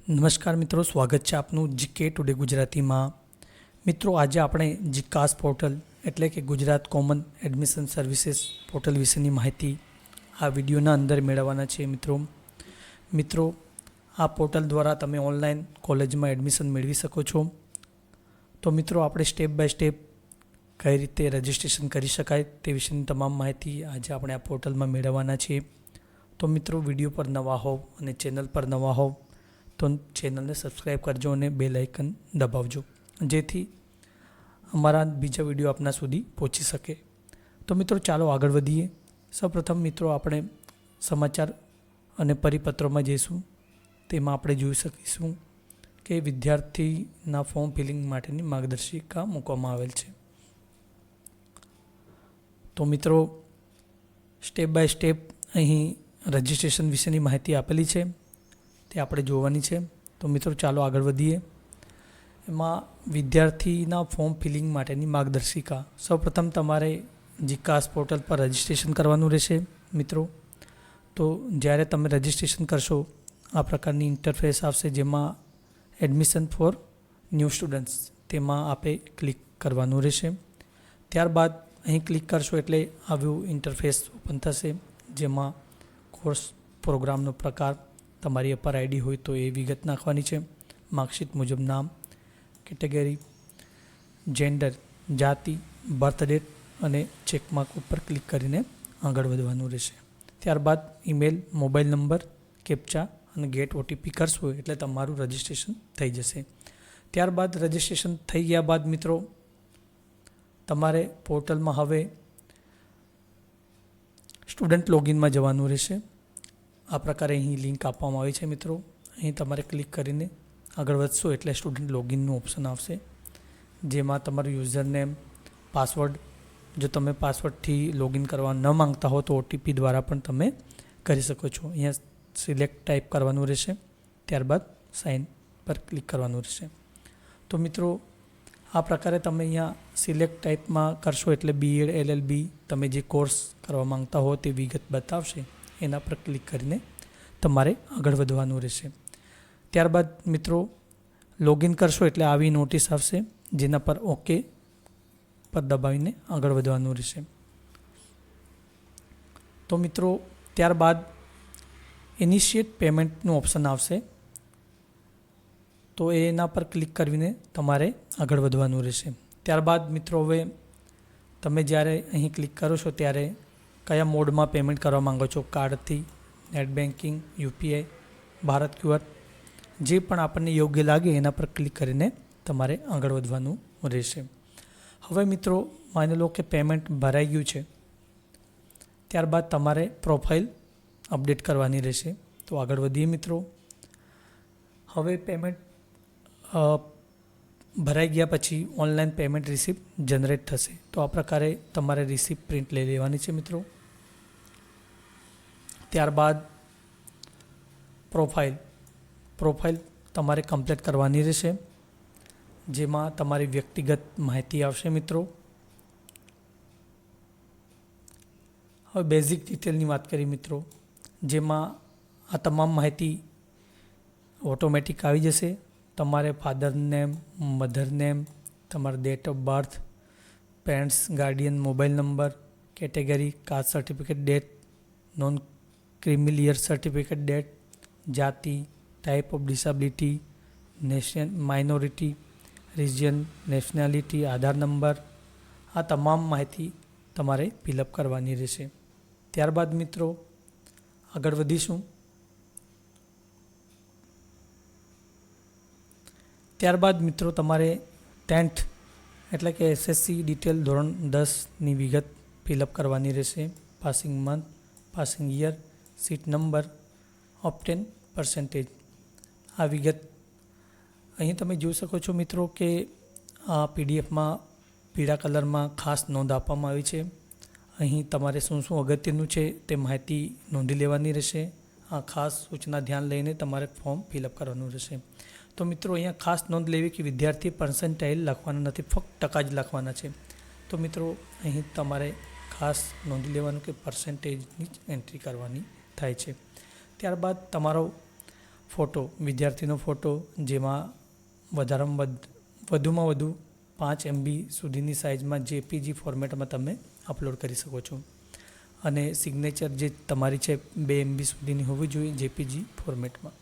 નમસ્કાર મિત્રો, સ્વાગત છે આપનું જીકે ટુડે ગુજરાતીમાં। મિત્રો, આજે આપણે જીકાસ પોર્ટલ એટલે કે Gujarat common admission services portal વિશેની માહિતી આ વિડીયોના અંદર મેળવવાના છે। મિત્રો આ પોર્ટલ દ્વારા તમે ઓનલાઈન કોલેજમાં એડમિશન મેળવી શકો છો। તો મિત્રો, આપણે સ્ટેપ બાય સ્ટેપ કઈ રીતે રજિસ્ટ્રેશન કરી શકાય તે વિશેની તમામ માહિતી આજે આપણે આ પોર્ટલમાં મેળવવાના છીએ। તો મિત્રો, વિડીયો પર નવા હોવ અને ચેનલ પર નવા હોવ તો ચેનલને સબસ્ક્રાઈબ કરજો અને બેલ આઇકન દબાવજો, જેથી અમારા બીજા વિડીયો આપના સુધી પહોંચી શકે। તો મિત્રો, ચાલો આગળ વધીએ। સૌપ્રથમ મિત્રો, આપણે સમાચાર અને પરિપત્રોમાં જઈશું। તેમાં આપણે જોઈ શકીશું કે વિદ્યાર્થીના ફોર્મ ફિલિંગ માટેની માર્ગદર્શિકા મૂકવામાં આવેલ છે। તો મિત્રો, સ્ટેપ બાય સ્ટેપ અહીં રજિસ્ટ્રેશન વિશેની માહિતી આપેલી છે, તે આપણે જોવાની છે। તો મિત્રો, ચાલો આગળ વધીએ। એમાં વિદ્યાર્થીના ફોર્મ ફિલિંગ માટેની માર્ગદર્શિકા, સૌપ્રથમ તમારે જીકાસ પોર્ટલ પર રજિસ્ટ્રેશન કરવાનું રહેશે। મિત્રો, તો જ્યારે તમે રજિસ્ટ્રેશન કરશો આ પ્રકારની ઇન્ટરફેસ આવશે, જેમાં એડમિશન ફોર ન્યૂ સ્ટુડન્ટ્સ તેમાં આપે ક્લિક કરવાનું રહેશે। ત્યારબાદ અહીં ક્લિક કરશો એટલે આવ્યું ઇન્ટરફેસ ઓપન થશે, જેમાં કોર્સ પ્રોગ્રામનો પ્રકાર, તમારી અપર આઈડી હોય તો એ વિગત નાખવાની છે, માર્કશીટ મુજબ નામ, કેટેગરી, જેન્ડર, જાતિ, બર્થ ડેટ અને ચેકમાર્ક ઉપર ક્લિક કરીને આગળ વધવાનું રહેશે। ત્યારબાદ ઈમેલ, મોબાઈલ નંબર, કેપ્ચા અને ગેટ ઓટીપી કરશો એટલે તમારું રજિસ્ટ્રેશન થઈ જશે। ત્યારબાદ રજિસ્ટ્રેશન થઈ ગયા બાદ મિત્રો, તમારે પોર્ટલમાં હવે સ્ટુડન્ટ લોગિનમાં જવાનું રહેશે। આ પ્રકારે અહીં લિંક આપવામાં આવી છે। મિત્રો, અહીં તમારે ક્લિક કરીને આગળ વધશો એટલે સ્ટુડન્ટ લોગિનનું ઓપ્શન આવશે, જેમાં તમારું યુઝર નેમ, પાસવર્ડ, જો તમે પાસવર્ડથી લોગિન કરવા ન માંગતા હો તો ઓટીપી દ્વારા પણ તમે કરી શકો છો। અહીંયા સિલેક્ટ ટાઈપ કરવાનું રહેશે, ત્યારબાદ સાઇન પર ક્લિક કરવાનું રહેશે। તો મિત્રો, આ પ્રકારે તમે અહીંયા સિલેક્ટ ટાઈપમાં કરશો એટલે બીએડ, એલએલબી તમે જે કોર્સ કરવા માંગતા હો તે વિગત બતાવશે, એના પર ક્લિક કરીને તમારે આગળ વધવાનું રહેશે। ત્યારબાદ મિત્રો, લોગિન કરશો એટલે આવી નોટિસ આવશે, જેના પર ઓકે પર દબાવીને આગળ વધવાનું રહેશે। તો મિત્રો, ત્યારબાદ ઇનિશિયેટ પેમેન્ટનું ઓપ્શન આવશે, તો એના પર ક્લિક કરીને તમારે આગળ વધવાનું રહેશે। ત્યારબાદ મિત્રો, હવે તમે જ્યારે અહીં ક્લિક કરો છો ત્યારે કયા મોડમાં પેમેન્ટ કરવા માંગો છો, કાર્ડથી, net banking, UPI, Bharat QR, જે પણ આપણને યોગ્ય લાગે એના પર ક્લિક કરીને તમારે આગળ વધવાનું રહેશે। હવે મિત્રો, માની લો કે પેમેન્ટ ભરાઈ ગયું છે, ત્યારબાદ તમારે પ્રોફાઇલ અપડેટ કરવાની રહેશે। તો આગળ વધીએ મિત્રો। હવે પેમેન્ટ ભરાઈ ગયા પછી ઓનલાઈન પેમેન્ટ રિસિપ્ટ જનરેટ થશે। તો આ પ્રકારે તમારે રિસિપ્ટ પ્રિન્ટ લઈ લેવાની છે મિત્રો। ત્યારબાદ પ્રોફાઇલ તમારે કમ્પ્લીટ કરવાની રહેશે, જેમાં તમારી વ્યક્તિગત માહિતી આવશે મિત્રો। હવે બેઝિક ડિટેલની વાત કરીએ મિત્રો, જેમાં આ તમામ માહિતી ઓટોમેટિક આવી જશે। તમારે ફાધર નેમ, મધર નેમ, તમારા date of birth, parents, guardian, mobile number, category, caste certificate date, non creamy layer certificate date, જાતિ, type of disability, nation, minority, region, nationality, Aadhaar number, આ તમામ માહિતી તમારે ફિલઅપ કરવાની રહેશે। ત્યારબાદ મિત્રો, આગળ વધીશું। ત્યારબાદ મિત્રો, તમારે 10th એટલે કે એસએસસી ડિટેલ ધોરણ 10ની વિગત ફિલઅપ કરવાની રહેશે, passing month, passing year, seat number, obtain percentage, આ વિગત અહીં તમે જોઈ શકો છો મિત્રો કે આ પીડીએફમાં પીળા કલરમાં ખાસ નોંધ આપવામાં આવી છે। અહીં તમારે શું શું અગત્યનું છે તે માહિતી નોંધી લેવાની રહેશે। આ ખાસ સૂચના ધ્યાન લઈને તમારે ફોર્મ ફિલઅપ કરવાનું રહેશે। તો મિત્રો, અહીંયા ખાસ નોંધ લેવી કે વિદ્યાર્થી પર્સન્ટાઇલ લખવાના નથી, ફક્ત ટકા જ લખવાના છે। તો મિત્રો, અહીં તમારે ખાસ નોંધી લેવાનું કે પર્સન્ટેજની જ એન્ટ્રી કરવાની થાય છે। ત્યારબાદ તમારો ફોટો, વિદ્યાર્થીનો ફોટો, જેમાં વધુમાં વધુ 5 MB સુધીની સાઇઝમાં JPG ફોર્મેટમાં તમે અપલોડ કરી શકો છો. અને સિગ્નેચર જે તમારી છે 2 MB સુધીની હોવી જોઈએ JPG ફોર્મેટમાં.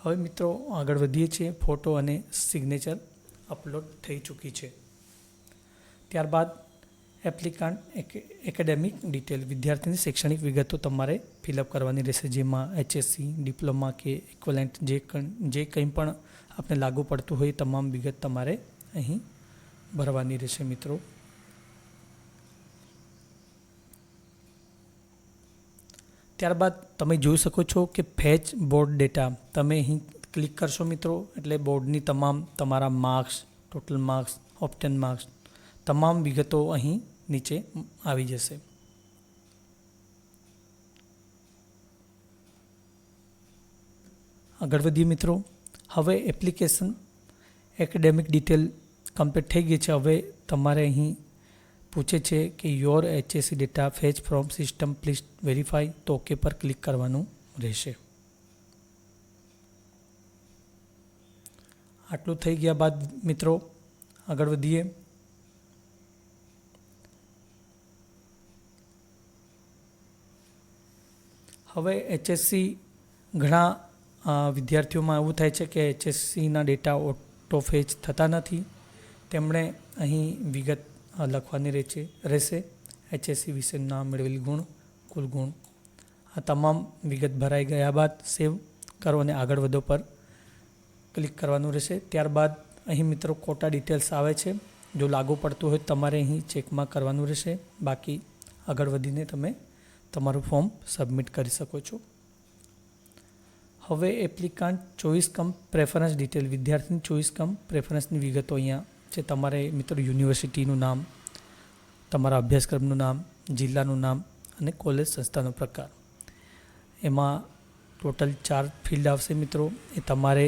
હવે મિત્રો આગળ વધીએ છીએ. ફોટો અને સિગ્નેચર અપલોડ થઈ ચૂકી છે. ત્યારબાદ એપ્લિકાન્ટ એકેડેમિક ડિટેલ, વિદ્યાર્થીની શૈક્ષણિક વિગતો તમારે ફિલઅપ કરવાની રહેશે, જેમાં HSC, ડિપ્લોમા કે ઇક્વલેન્ટ જે કંઈ પણ આપણે લાગુ પડતું હોય તમામ વિગત તમારે અહીં ભરવાની રહેશે મિત્રો. ત્યારબાદ તમે જોઈ શકો છો કે ફેચ બોર્ડ ડેટા, તમે અહીં ક્લિક કરશો મિત્રો એટલે બોર્ડની તમારા marks, total marks, obtain marks, તમામ વિગતો અહીં નીચે આવી જશે. આગળ વધીએ મિત્રો. હવે એપ્લિકેશન એકેડેમિક ડિટેલ કમ્પ્લીટ થઈ ગઈ છે. હવે તમારે અહીં પૂછે છે કે your HSC data fetch from system please verify, તો ઓકે પર ક્લિક કરવાનું રહેશે. આટલું થઈ ગયા બાદ મિત્રો આગળ વધીએ. હવે HSC ઘણા વિદ્યાર્થીઓમાં એવું થાય છે કે HSCના ડેટા ઓટો ફેચ થતા નથી. તેમણે અહીં વિગત લખવાની રહેશે. HSC વિશેનું નામ, મેળવેલ ગુણ, કુલ ગુણ, આ તમામ વિગત ભરાઈ ગયા બાદ સેવ કરો અને આગળ વધો પર ક્લિક કરવાનું રહેશે. ત્યારબાદ અહીં મિત્રો કોટા ડિટેલ્સ આવે છે. જો લાગુ પડતું હોય તમારે અહીં ચેકમાં કરવાનું રહેશે. બાકી આગળ વધીને તમે તમારું ફોર્મ સબમિટ કરી શકો છો. હવે એપ્લિકાન્ટ ચોઇસ કમ પ્રેફરન્સ ડિટેલ, વિદ્યાર્થીની ચોઇસ કમ પ્રેફરન્સની વિગતો અહીંયા છે. તમારે મિત્રો યુનિવર્સિટીનું નામ, તમારા અભ્યાસક્રમનું નામ, જિલ્લાનું નામ અને કોલેજ સંસ્થાનો પ્રકાર. એમાં ટોટલ 4 ફિલ્ડ આવશે મિત્રો. એ તમારે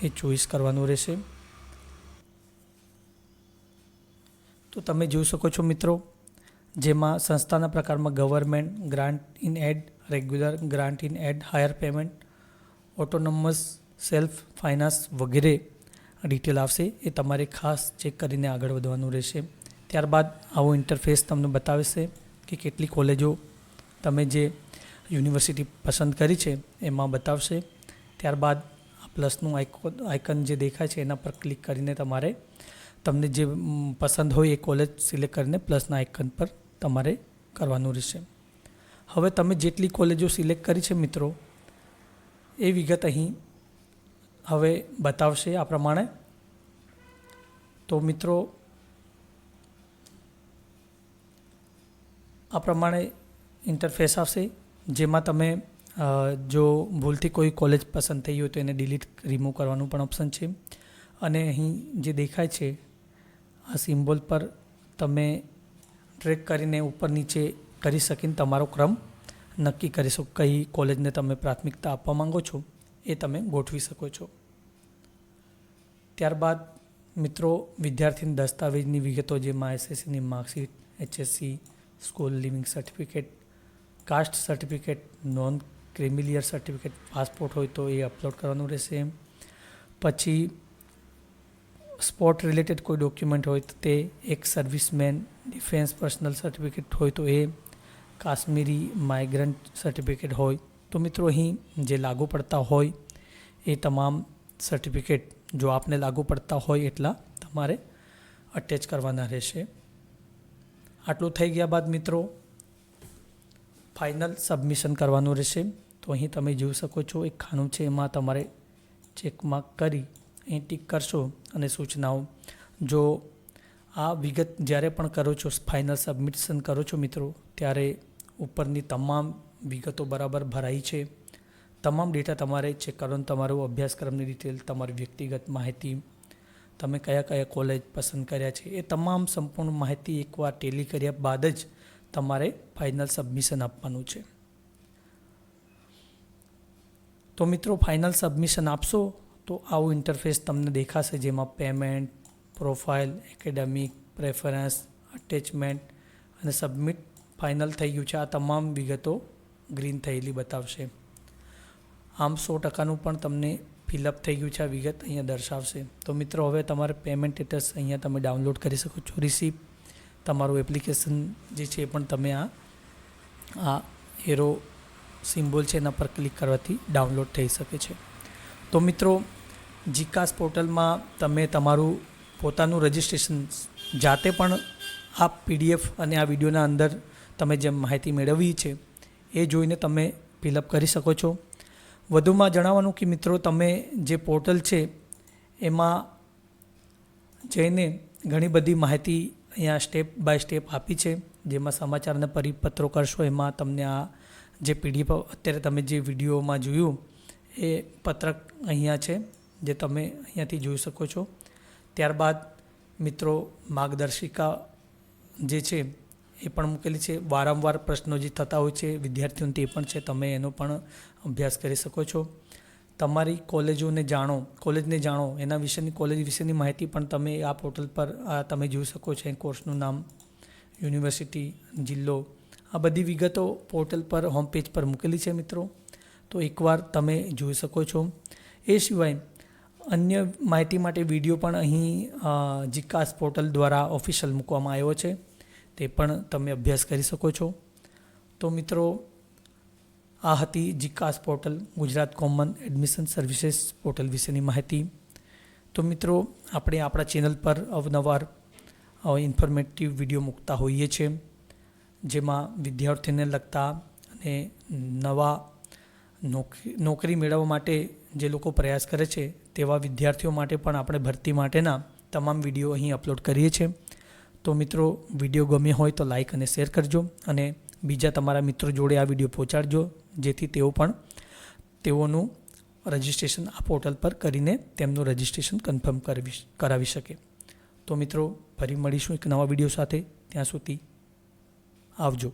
એ ચોઇસ કરવાનું રહેશે. તો તમે જોઈ શકો છો મિત્રો, જેમાં સંસ્થાના પ્રકારમાં government, grant in add, regular, grant in add, higher payment, autonomous, self finance વગેરે ડિટેલ આવશે. એ તમારે ખાસ ચેક કરીને આગળ વધવાનું રહેશે. ત્યારબાદ આવો ઇન્ટરફેસ તમને બતાવશે કે કેટલી કોલેજો તમે જે યુનિવર્સિટી પસંદ કરી છે એમાં બતાવશે. ત્યારબાદ આ પ્લસનું આઇકન જે દેખાય છે એના પર ક્લિક કરીને તમને જે પસંદ હોય એ કોલેજ સિલેક્ટ કરીને પ્લસના આઇકન પર તમારે કરવાનું રહેશે. હવે તમે જેટલી કોલેજો સિલેક્ટ કરી છે મિત્રો એ વિગત અહીં હવે બતાવશે આ પ્રમાણે. તો મિત્રો આ પ્રમાણે ઇન્ટરફેસ આવશે, જેમાં તમે જો ભૂલથી કોઈ કોલેજ પસંદ થઈ હોય તો એને ડિલીટ, રિમૂવ કરવાનું પણ ઓપ્શન છે. અને અહીં જે દેખાય છે આ સિમ્બોલ પર તમે ટ્રેક કરીને ઉપર નીચે કરી શકીને તમારો ક્રમ નક્કી કરી શકો. કઈ કોલેજને તમે પ્રાથમિકતા આપવા માંગો છો એ તમે ગોઠવી શકો છો. ત્યારબાદ મિત્રો વિદ્યાર્થીની દસ્તાવેજની વિગતો, જેમાં SSCની marksheet, HSC school leaving certificate, caste certificate, non creamy layer certificate, passport હોય તો એ અપલોડ કરવાનું રહેશે. પછી સ્પોર્ટ રિલેટેડ કોઈ ડોક્યુમેન્ટ હોય તો તે, એક સર્વિસમેન ડિફેન્સ પર્સનલ સર્ટિફિકેટ હોય તો એ, કાશ્મીરી માઇગ્રન્ટ સર્ટિફિકેટ હોય તો મિત્રો અહીં જે લાગુ પડતા હોય એ તમામ સર્ટિફિકેટ જો આપને લાગુ પડતા હોય એટલા તમારે અટેચ કરવાના રહેશે. આટલું થઈ ગયા બાદ મિત્રો ફાઇનલ સબમિશન કરવાનું રહેશે. તો અહીં તમે જોઈ શકો છો એક ખાનું છે, એમાં તમારે ચેકમાર્ક કરી અહીં ટીક કરશો અને સૂચનાઓ. જો આ વિગત જ્યારે પણ કરો છો, ફાઇનલ સબમિશન કરો છો મિત્રો, ત્યારે ઉપરની તમામ વિગતો બરાબર ભરાઈ છે, તમામ ડેટા તમારે ચેક કરવાનો. તમારું અભ્યાસક્રમની ડિટેલ, તમારી વ્યક્તિગત માહિતી, તમે કયા કયા કોલેજ પસંદ કર્યા છે, એ તમામ સંપૂર્ણ માહિતી એકવાર ટેલી કર્યા બાદ જ તમારે ફાઇનલ સબમિશન આપવાનું છે. તો મિત્રો ફાઇનલ સબમિશન આપશો તો આવું ઇન્ટરફેસ તમને દેખાશે, જેમાં payment, profile, academic, preference, attachment અને સબમિટ ફાઇનલ થઈ ગયું છે. આ તમામ વિગતો ગ્રીન થયેલી બતાવશે. આમ 100%નું પણ તમને ફિલઅપ થઈ ગયું છે. આ વિગત અહીંયા દર્શાવશે. તો મિત્રો હવે તમારે પેમેન્ટ સ્ટેટસ અહીંયા તમે ડાઉનલોડ કરી શકો છો. રિસીપ તમારું એપ્લિકેશન જે છે એ પણ તમે આ એરો સિમ્બોલ છે એના પર ક્લિક કરવાથી ડાઉનલોડ થઈ શકે છે. તો મિત્રો જીકાસ પોર્ટલમાં તમે તમારું પોતાનું રજિસ્ટ્રેશન જાતે પણ આ PDF અને આ વિડીયોના અંદર તમે જે માહિતી મેળવી છે એ જોઈને તમે ફિલઅપ કરી શકો છો. વધુમાં જણાવવાનું કે મિત્રો તમે જે પોર્ટલ છે એમાં જઈને ઘણી બધી માહિતી અહીંયા સ્ટેપ બાય સ્ટેપ આપી છે. જેમાં સમાચાર અને પરિપત્રો કરશો એમાં તમને આ જે PDF અત્યારે તમે જે વિડીયોમાં જોયું એ પત્રક અહીંયા છે જે તમે અહીંયાથી જોઈ શકો છો. ત્યારબાદ મિત્રો માર્ગદર્શિકા જે છે એ પણ મૂકેલી છે. વારંવાર પ્રશ્નો જે થતા હોય છે વિદ્યાર્થીઓને તે પણ છે, તમે એનો પણ અભ્યાસ કરી શકો છો. તમારી કોલેજને જાણો એના વિશેની કોલેજ વિશેની માહિતી પણ તમે આ પોર્ટલ પર તમે જોઈ શકો છો. કોર્સનું નામ, યુનિવર્સિટી, જિલ્લો, આ બધી વિગતો પોર્ટલ પર હોમ પેજ પર મૂકેલી છે મિત્રો. તો એકવાર તમે જોઈ શકો છો. એ સિવાય અન્ય માહિતી માટે વિડીયો પણ અહીં જીકાસ પોર્ટલ દ્વારા ઓફિશિયલ મૂકવામાં આવ્યો છે, તે પણ તમે અભ્યાસ કરી શકો છો. તો મિત્રો આ હતી જીકાસ portal, Gujarat common admission services portal વિશેની માહિતી. તો મિત્રો આપણે આપણા ચેનલ પર અવનવાર ઇન્ફોર્મેટિવ વિડીયો મૂકતા હોઈએ છીએ, જેમાં વિદ્યાર્થીઓને લગતા અને નવા નોકરી મેળવવા માટે જે લોકો પ્રયાસ કરે છે તેવા વિદ્યાર્થીઓ માટે પણ આપણે ભરતી માટેના તમામ વિડીયો અહીં અપલોડ કરીએ છીએ. તો મિત્રો વિડીયો ગમ્યો હોય તો લાઈક અને શેર કરજો અને બીજા તમારા મિત્રો જોડે આ વિડીયો પહોંચાડજો, જેથી તેઓનું રજિસ્ટ્રેશન આ પોર્ટલ પર કરીને તેમનું રજિસ્ટ્રેશન કન્ફર્મ કરાવી શકે. તો મિત્રો ફરી મળીશું એક નવા વિડીયો સાથે. ત્યાં સુધી આવજો.